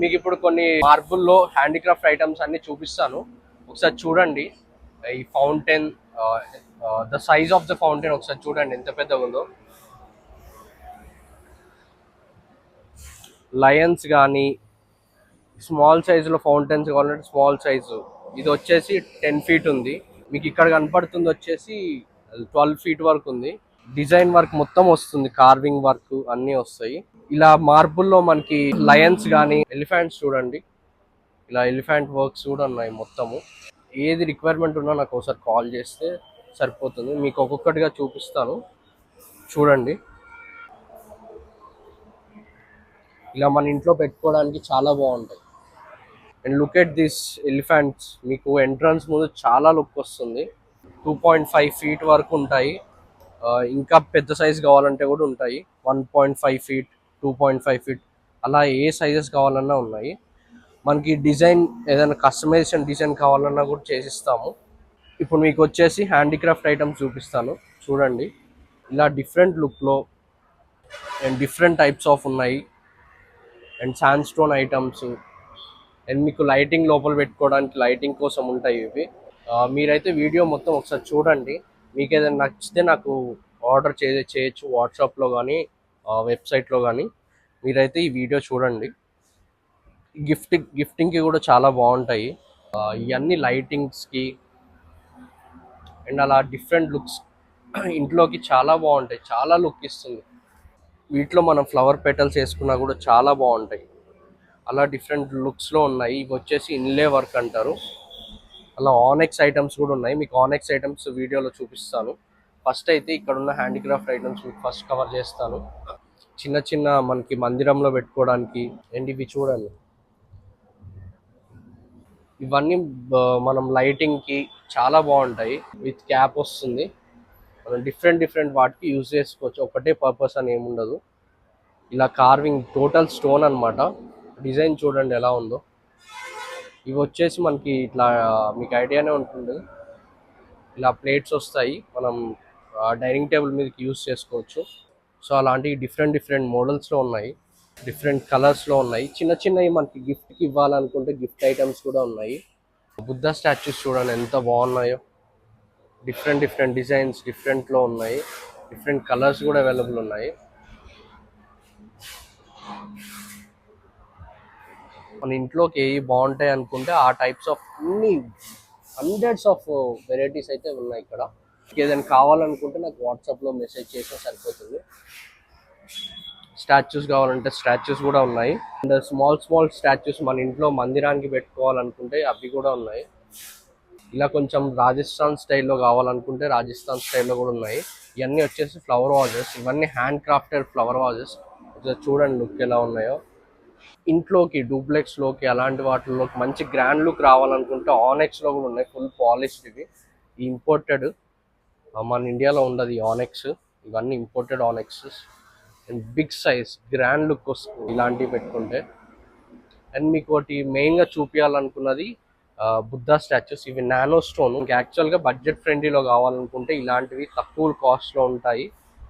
మీకు ఇప్పుడు కొన్ని మార్బుల్లో హ్యాండీక్రాఫ్ట్ ఐటమ్స్ అన్ని చూపిస్తాను, ఒకసారి చూడండి. ఈ fountain, the size of the fountain ఒకసారి చూడండి ఎంత పెద్దగా ఉందో. లయన్స్ కానీ స్మాల్ సైజులో ఫౌంటైన్స్ కావాలంటే స్మాల్ సైజు, ఇది వచ్చేసి 10 feet ఉంది. మీకు ఇక్కడ కనపడుతుంది వచ్చేసి 12 feet వరకు ఉంది. డిజైన్ వర్క్ మొత్తం వస్తుంది, కార్వింగ్ వర్క్ అన్నీ వస్తాయి. ఇలా మార్బుల్లో మనకి లయన్స్ కానీ ఎలిఫెంట్స్ చూడండి, ఇలా ఎలిఫెంట్ వర్క్స్ కూడా ఉన్నాయి మొత్తము. ఏది రిక్వైర్మెంట్ ఉన్నా నాకు ఒకసారి కాల్ చేస్తే సరిపోతుంది, మీకు ఒక్కొక్కటిగా చూపిస్తాను చూడండి. ఇలా మన ఇంట్లో పెట్టుకోవడానికి చాలా బాగుంటాయి. And look at this elephants, మీకు ఎంట్రన్స్ ముందు చాలా లుక్ వస్తుంది. 2.5 feet వరకు ఉంటాయి. ఇంకా పెద్ద సైజ్ కావాలంటే కూడా ఉంటాయి. 1.5 feet, 2.5 feet అలా ఏ సైజెస్ కావాలన్నా ఉన్నాయి. మనకి డిజైన్ ఏదైనా కస్టమైజేషన్ డిజైన్ కావాలన్నా కూడా చేసిస్తాము. ఇప్పుడు మీకు వచ్చేసి హ్యాండీక్రాఫ్ట్ ఐటమ్స్ చూపిస్తాను చూడండి. ఇలా డిఫరెంట్ లుక్లో అండ్ డిఫరెంట్ టైప్స్ ఆఫ్ ఉన్నాయి. And sand stone items, and మీకు లైటింగ్ లోపల పెట్టుకోవడానికి లైటింగ్ కోసం ఉంటాయి ఇవి. మీరైతే వీడియో మొత్తం ఒకసారి చూడండి. మీకు ఏదైనా నచ్చితే నాకు ఆర్డర్ చేయొచ్చు వాట్సాప్లో కానీ వెబ్సైట్లో కానీ. మీరైతే ఈ వీడియో చూడండి. గిఫ్టింగ్కి కూడా చాలా బాగుంటాయి. ఇవన్నీ లైటింగ్స్కి అండ్ అలా డిఫరెంట్ లుక్స్ ఇంట్లోకి చాలా బాగుంటాయి, చాలా లుక్ ఇస్తుంది. వీటిలో మనం ఫ్లవర్ పెటల్స్ వేసుకున్నా కూడా చాలా బాగుంటాయి. అలా డిఫరెంట్ లుక్స్లో ఉన్నాయి. ఇవి వచ్చేసి ఇన్లే వర్క్ అంటారు. అలా ఆనెక్స్ ఐటమ్స్ కూడా ఉన్నాయి, మీకు ఆనెక్స్ ఐటమ్స్ వీడియోలో చూపిస్తాను. ఫస్ట్ అయితే ఇక్కడ ఉన్న హ్యాండీక్రాఫ్ట్ ఐటమ్స్ మీకు ఫస్ట్ కవర్ చేస్తాను. చిన్న చిన్న మనకి మందిరంలో పెట్టుకోవడానికి. అండ్ ఇవి చూడండి, ఇవన్నీ మనం లైటింగ్కి చాలా బాగుంటాయి. విత్ క్యాప్ వస్తుంది, మనం డిఫరెంట్ వాటికి యూజ్ చేసుకోవచ్చు, ఒకటే పర్పస్ అని ఏముండదు. ఇలా కార్వింగ్ టోటల్ స్టోన్ అనమాట. డిజైన్ చూడండి ఎలా ఉందో. ఇవి వచ్చేసి మనకి ఇట్లా మీకు ఐడియానే ఉంటుంది, ఇలా ప్లేట్స్ వస్తాయి, మనం డైనింగ్ టేబుల్ మీదకి యూజ్ చేసుకోవచ్చు. సో అలాంటివి డిఫరెంట్ మోడల్స్లో ఉన్నాయి, డిఫరెంట్ కలర్స్లో ఉన్నాయి. చిన్న చిన్నవి మనకి గిఫ్ట్కి ఇవ్వాలనుకుంటే గిఫ్ట్ ఐటమ్స్ కూడా ఉన్నాయి. బుద్ధ స్టాచ్యూస్ చూడండి ఎంత బాగున్నాయో. డిఫరెంట్ డిజైన్స్ డిఫరెంట్లో ఉన్నాయి, డిఫరెంట్ కలర్స్ కూడా అవైలబుల్ ఉన్నాయి. మన ఇంట్లోకి ఏవి బాగుంటాయి అనుకుంటే ఆ టైప్స్ ఆఫ్ అన్ని హండ్రెడ్స్ ఆఫ్ వెరైటీస్ అయితే ఉన్నాయి ఇక్కడ. ఏదైనా కావాలనుకుంటే నాకు వాట్సాప్లో మెసేజ్ చేసినా సరిపోతుంది. స్టాచ్యూస్ కావాలంటే స్టాచ్యూస్ కూడా ఉన్నాయి. అండ్ స్మాల్ స్టాచ్యూస్ మన ఇంట్లో మందిరానికి పెట్టుకోవాలనుకుంటే అవి కూడా ఉన్నాయి. ఇలా కొంచెం రాజస్థాన్ స్టైల్లో కావాలనుకుంటే రాజస్థాన్ స్టైల్లో కూడా ఉన్నాయి. ఇవన్నీ వచ్చేసి ఫ్లవర్ వాజెస్, ఇవన్నీ హ్యాండ్ క్రాఫ్టెడ్ ఫ్లవర్ వాజెస్. చూడండి లుక్ ఎలా ఉన్నాయో. ఇంట్లోకి డూప్లెక్స్లోకి అలాంటి వాటిలోకి మంచి గ్రాండ్ లుక్ రావాలనుకుంటే ఆనెక్స్లో కూడా ఉన్నాయి, ఫుల్ పాలిష్డ్. ఇవి ఇంపోర్టెడ్, మన ఇండియాలో ఉండదు ఈ ఆనెక్స్. ఇవన్నీ imported onyx and big size grand look వస్తుంది ఇలాంటివి పెట్టుకుంటే. అండ్ మీకు ఒకటి మెయిన్గా చూపించాలనుకున్నది బుద్ధా స్టాచ్యూస్. ఇవి నానో స్టోన్. ఇంకా యాక్చువల్గా బడ్జెట్ ఫ్రెండ్లీలో కావాలనుకుంటే ఇలాంటివి తక్కువ కాస్ట్లో ఉంటాయి.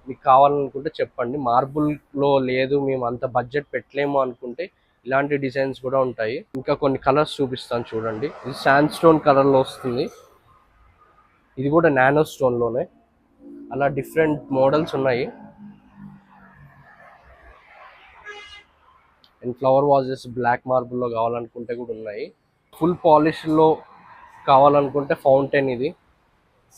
మీకు కావాలనుకుంటే చెప్పండి. మార్బుల్లో లేదు, మేము అంత బడ్జెట్ పెట్టలేము అనుకుంటే ఇలాంటి డిజైన్స్ కూడా ఉంటాయి. ఇంకా కొన్ని కలర్స్ చూపిస్తాను చూడండి. ఇది శాండ్ స్టోన్ కలర్లో వస్తుంది, ఇది కూడా నానో స్టోన్లోనే. అలా డిఫరెంట్ మోడల్స్ ఉన్నాయి. అండ్ ఫ్లవర్ వాజెస్ బ్లాక్ మార్బుల్లో కావాలనుకుంటే కూడా ఉన్నాయి. ఫుల్ పాలిష్లో కావాలనుకుంటే ఫౌంటైన్, ఇది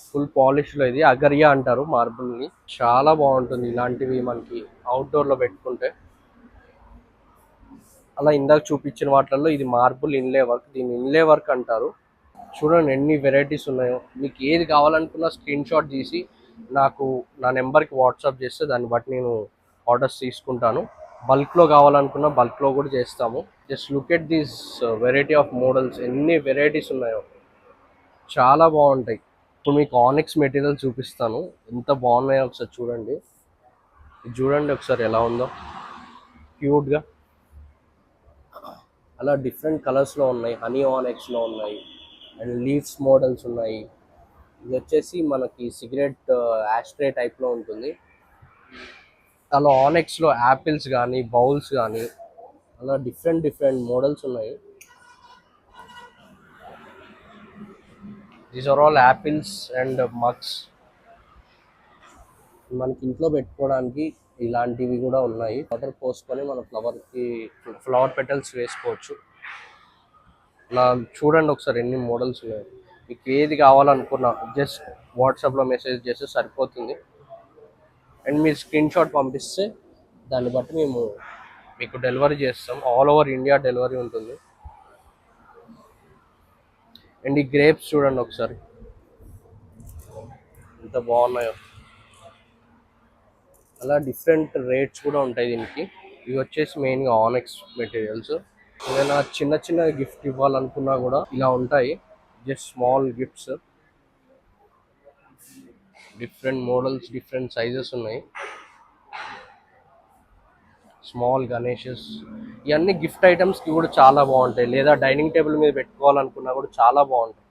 ఫుల్ పాలిష్లో. ఇది అగరియా అంటారు మార్బుల్ని, చాలా బాగుంటుంది ఇలాంటివి మనకి అవుట్డోర్లో పెట్టుకుంటే. అలా ఇందాక చూపించిన వాటిల్లో ఇది మార్బుల్ ఇన్లే వర్క్, దీన్ని ఇన్లే వర్క్ అంటారు. చూడండి ఎన్ని వెరైటీస్ ఉన్నాయో. మీకు ఏది కావాలనుకున్నా స్క్రీన్ షాట్ తీసి నాకు నా నెంబర్కి వాట్సాప్ చేస్తే దాన్ని బట్టి నేను ఆర్డర్స్ తీసుకుంటాను. బల్క్లో కావాలనుకున్నా బల్క్లో కూడా చేస్తాము. Just look at these variety of models, ఎన్ని వెరైటీస్ ఉన్నాయో, చాలా బాగుంటాయి. ఇప్పుడు మీకు ఆనెక్స్ మెటీరియల్ చూపిస్తాను, ఎంత బాగున్నాయో ఒకసారి చూడండి. ఇది చూడండి ఒకసారి ఎలా ఉందో, క్యూట్గా. అలా డిఫరెంట్ కలర్స్లో ఉన్నాయి, హనీ ఆనెక్స్లో ఉన్నాయి అండ్ లీవ్స్ మోడల్స్ ఉన్నాయి. ఇది వచ్చేసి మనకి సిగరెట్ యాస్ట్రే టైప్లో ఉంటుంది. అలా ఆనెక్స్లో యాపిల్స్ కానీ బౌల్స్ కానీ అలా డిఫరెంట్ డిఫరెంట్ మోడల్స్ ఉన్నాయి. These are all apples and mugs. మనకి ఇంట్లో పెట్టుకోవడానికి ఇలాంటివి కూడా ఉన్నాయి. వాటర్ పోసుకొని మన ఫ్లవర్ పెటల్స్ వేసుకోవచ్చు. ఇలా చూడండి ఒకసారి ఎన్ని మోడల్స్ ఉన్నాయి. మీకు ఏది కావాలనుకున్నా జస్ట్ వాట్సాప్లో మెసేజ్ చేస్తే సరిపోతుంది. అండ్ మీరు స్క్రీన్ షాట్ పంపిస్తే దాన్ని బట్టి మేము మీకు డెలివరీ చేస్తాం. ఆల్ ఓవర్ ఇండియా డెలివరీ ఉంటుంది. అండ్ ఈ గ్రేప్స్ చూడండి ఒకసారి ఎంత బాగున్నాయో. అలా డిఫరెంట్ రేట్స్ కూడా ఉంటాయి దీనికి. ఇవి వచ్చేసి మెయిన్గా ఆనెక్స్ మెటీరియల్స్. ఏదైనా చిన్న చిన్న గిఫ్ట్ ఇవ్వాలనుకున్నా కూడా ఇలా ఉంటాయి. Just small gifts, different models, different sizes ఉన్నాయి. స్మాల్ గణేషెస్, ఇవన్నీ గిఫ్ట్ ఐటమ్స్కి కూడా చాలా బాగుంటాయి. లేదా డైనింగ్ టేబుల్ మీద పెట్టుకోవాలనుకున్నా కూడా చాలా బాగుంటాయి.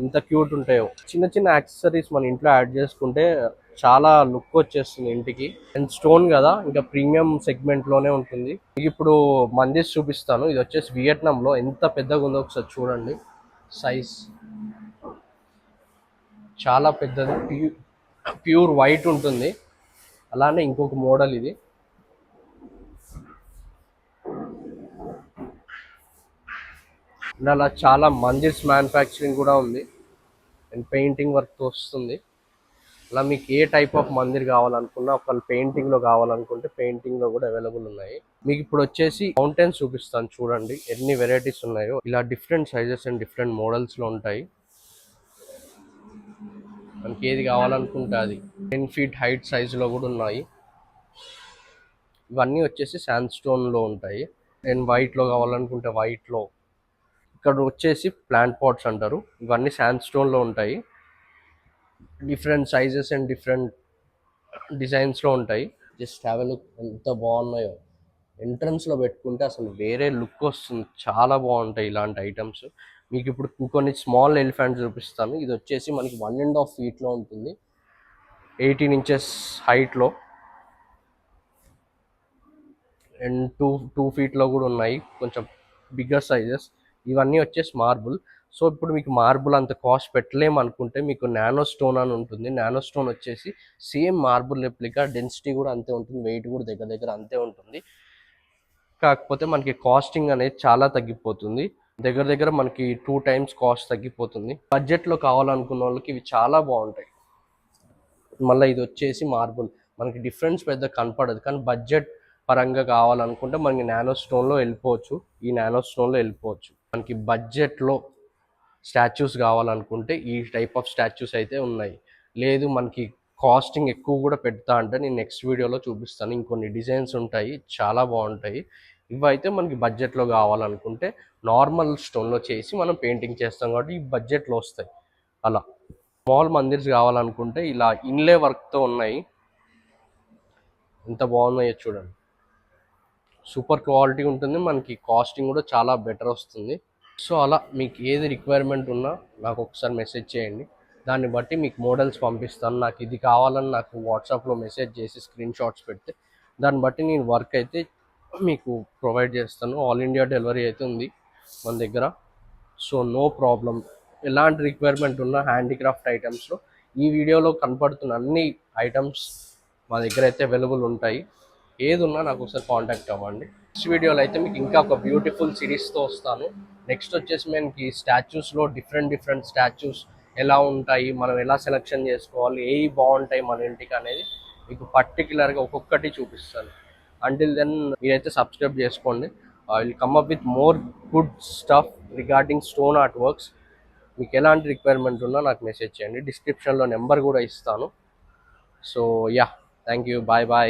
ఎంత క్యూట్ ఉంటాయో. చిన్న చిన్న యాక్సెసరీస్ మన ఇంట్లో యాడ్ చేసుకుంటే చాలా లుక్ వచ్చేస్తుంది ఇంటికి. అండ్ స్టోన్ కదా, ఇంకా ప్రీమియం సెగ్మెంట్లోనే ఉంటుంది. మీకు ఇప్పుడు మందిస్ చూపిస్తాను. ఇది వచ్చేసి వియట్నాంలో ఎంత పెద్దగా ఉందో ఒకసారి చూడండి. సైజ్ చాలా పెద్దది, ప్యూర్ వైట్ ఉంటుంది. అలానే ఇంకొక మోడల్ ఇది. అలా చాలా మందిర్స్ మ్యానుఫ్యాక్చరింగ్ కూడా ఉంది అండ్ పెయింటింగ్ వర్క్తో వస్తుంది. అలా మీకు ఏ టైప్ ఆఫ్ మందిర్ కావాలనుకున్నా, ఒకవేళ పెయింటింగ్లో కావాలనుకుంటే పెయింటింగ్లో కూడా అవైలబుల్ ఉన్నాయి. మీకు ఇప్పుడు వచ్చేసి ఫౌంటైన్స్ చూపిస్తాను చూడండి ఎన్ని వెరైటీస్ ఉన్నాయో. ఇలా డిఫరెంట్ సైజెస్ అండ్ డిఫరెంట్ మోడల్స్లో ఉంటాయి. మనకి ఏది కావాలనుకుంటే అది 10 feet హైట్ సైజులో కూడా ఉన్నాయి. ఇవన్నీ వచ్చేసి శాండ్ స్టోన్లో ఉంటాయి. అండ్ వైట్లో కావాలనుకుంటే వైట్లో. ఇక్కడ వచ్చేసి ప్లాంట్ పాట్స్ అంటారు. ఇవన్నీ శాండ్ స్టోన్లో ఉంటాయి. డిఫరెంట్ సైజెస్ అండ్ డిఫరెంట్ డిజైన్స్లో ఉంటాయి. జస్ట్ హ్యావ్ ఎ లుక్ ఎంత బాగున్నాయో. ఎంట్రన్స్లో పెట్టుకుంటే అసలు వేరే లుక్ వస్తుంది. చాలా బాగుంటాయి ఇలాంటి ఐటమ్స్. మీకు ఇప్పుడు ఇంకొన్ని స్మాల్ ఎలిఫెంట్స్ చూపిస్తాను. ఇది వచ్చేసి మనకి 1.5 feetలో ఉంటుంది, 18 inches హైట్లో. అండ్ టూ ఫీట్లో కూడా ఉన్నాయి కొంచెం బిగ్గర్ సైజెస్. ఇవన్నీ వచ్చేసి మార్బుల్. సో ఇప్పుడు మీకు మార్బుల్ అంత కాస్ట్ పెట్టలేము అనుకుంటే మీకు నానో స్టోన్ అని ఉంటుంది. నానో స్టోన్ వచ్చేసి సేమ్ మార్బుల్ రెప్లికా, డెన్సిటీ కూడా అంతే ఉంటుంది, వెయిట్ కూడా దగ్గర దగ్గర అంతే ఉంటుంది. కాకపోతే మనకి కాస్టింగ్ అనేది చాలా తగ్గిపోతుంది. దగ్గర దగ్గర మనకి 2 times కాస్ట్ తగ్గిపోతుంది. బడ్జెట్లో కావాలనుకున్న వాళ్ళకి ఇవి చాలా బాగుంటాయి. మళ్ళీ ఇది వచ్చేసి మార్బుల్. మనకి డిఫరెన్స్ పెద్ద కనపడదు, కానీ బడ్జెట్ పరంగా కావాలనుకుంటే మనకి నానో స్టోన్లో వెళ్ళిపోవచ్చు. ఈ నానో స్టోన్లో వెళ్ళిపోవచ్చు. మనకి బడ్జెట్లో స్టాచ్యూస్ కావాలనుకుంటే ఈ టైప్ ఆఫ్ స్టాచ్యూస్ అయితే ఉన్నాయి. లేదు మనకి కాస్టింగ్ ఎక్కువ కూడా పెడతా అంటే నేను నెక్స్ట్ వీడియోలో చూపిస్తాను. ఇంకొన్ని డిజైన్స్ ఉంటాయి, చాలా బాగుంటాయి. ఇవైతే మనకి బడ్జెట్లో కావాలనుకుంటే నార్మల్ స్టోన్లో చేసి మనం పెయింటింగ్ చేస్తాం కాబట్టి ఈ బడ్జెట్లో వస్తాయి. అలా స్మాల్ మందిర్స్ కావాలనుకుంటే ఇలా ఇన్లే వర్క్తో ఉన్నాయి. ఎంత బాగున్నాయో చూడండి. సూపర్ క్వాలిటీ ఉంటుంది. మనకి కాస్టింగ్ కూడా చాలా బెటర్ వస్తుంది. సో అలా మీకు ఏది రిక్వైర్మెంట్ ఉన్నా నాకు ఒకసారి మెసేజ్ చేయండి. దాన్ని బట్టి మీకు మోడల్స్ పంపిస్తాను. నాకు ఇది కావాలని నాకు వాట్సాప్లో మెసేజ్ చేసి స్క్రీన్ షాట్స్ పెడితే దాన్ని బట్టి నేను వర్క్ అయితే మీకు ప్రొవైడ్ చేస్తాను. ఆల్ ఇండియా డెలివరీ అయితే ఉంది మన దగ్గర. So no problem. ఎలాంటి రిక్వైర్మెంట్ ఉన్నా హ్యాండీక్రాఫ్ట్ ఐటమ్స్లో ఈ వీడియోలో కనపడుతున్న అన్ని ఐటమ్స్ మా దగ్గర అయితే అవైలబుల్ ఉంటాయి. ఏది ఉన్నా నాకు ఒకసారి కాంటాక్ట్ అవ్వండి. నెక్స్ట్ వీడియోలో అయితే మీకు ఇంకా ఒక బ్యూటిఫుల్ సిరీస్తో వస్తాను. నెక్స్ట్ వచ్చేసి మనకి స్టాచ్యూస్లో డిఫరెంట్ స్టాచ్యూస్ ఎలా ఉంటాయి, మనం ఎలా సెలెక్షన్ చేసుకోవాలి, ఏవి బాగుంటాయి మన ఇంటికి అనేది మీకు పర్టికులర్గా ఒక్కొక్కటి చూపిస్తాను. అంటిల్ దెన్ మీరైతే సబ్స్క్రైబ్ చేసుకోండి. I will come up with more good stuff regarding stone art works. మీకు ఎలాంటి రిక్వైర్మెంట్ ఉన్నా నాకు మెసేజ్ చేయండి. డిస్క్రిప్షన్లో నెంబర్ కూడా ఇస్తాను. So yeah, thank you, bye bye.